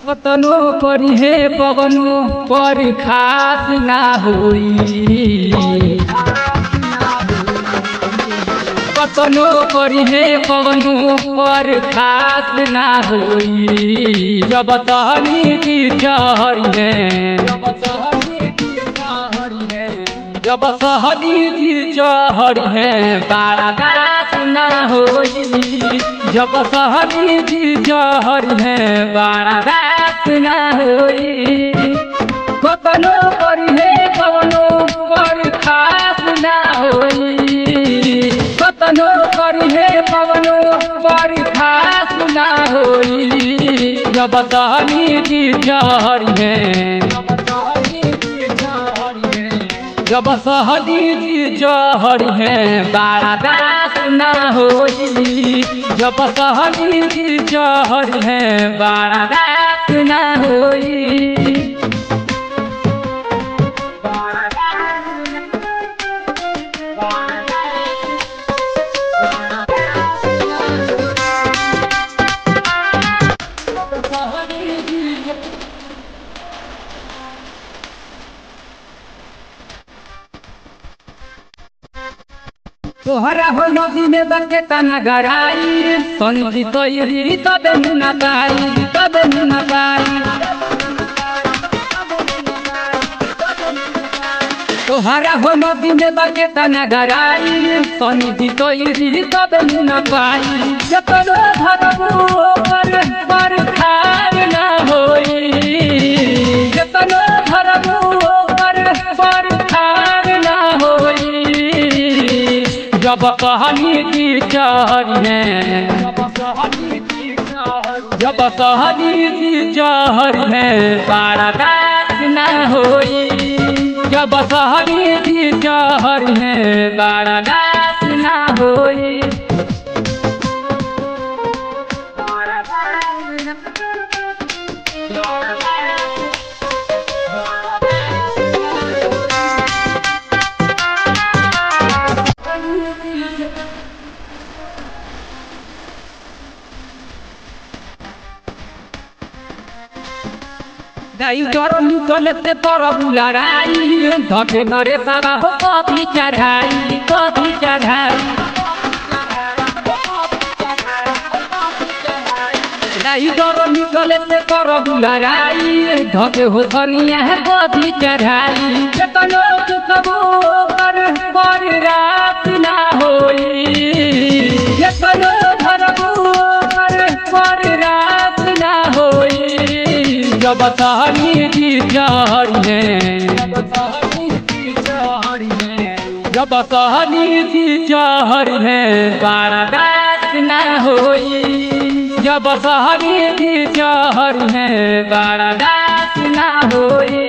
कतनो परी हे पवनो पर खास ना होई। कतनो परी हे पवनो पर खास ना होई। जब तहनी की चहरी है, जब सहनी की चहरी है बड़ा खास ना होई। जब सहनी की चहरी है बड़ा खास ना होई। कतनो परी हे पवनो पर खास ना होई। कतनो परी हे पवनो पर खास ना होई। जब सहनी की चहरी है, जब सहनी की चहरी है बड़ा खास ना होई। जब सहनी की चहरी है बड़ा खास ना होई। तोहरा हो नदी में बके तना गराई। सोनी तो ये तबे मुना पाई, तबे मुना पाई। तोहरा हो नदी में बके तना गराई। सोनी तो ये तबे मुना पाई। जतनो धरबू पर खार ना होई। जतनो धरबू पर खार ना होई। जब कहानी की चहरी है, जब कहानी की चहरी है बड़ा खास ना होई। जब कहानी की चहरी है बड़ा खास ना होई। दाई तोर निकलते तोर बुलाराई। धके नरे बाबा हो कभी चढ़ाई, कभी चढ़ाई। दाई तोर निकलते तोर बुलाराई। धके हो सनिया है कभी चढ़ाई। जतनो सुखबो पर रात ना होई। जतनो धरबो पर रात ना होई। जब सहनी की चहरी है, जब सहनी की चहरी है बड़ा खास ना होई। जब सहनी की चहरी है बड़ा खास ना होई।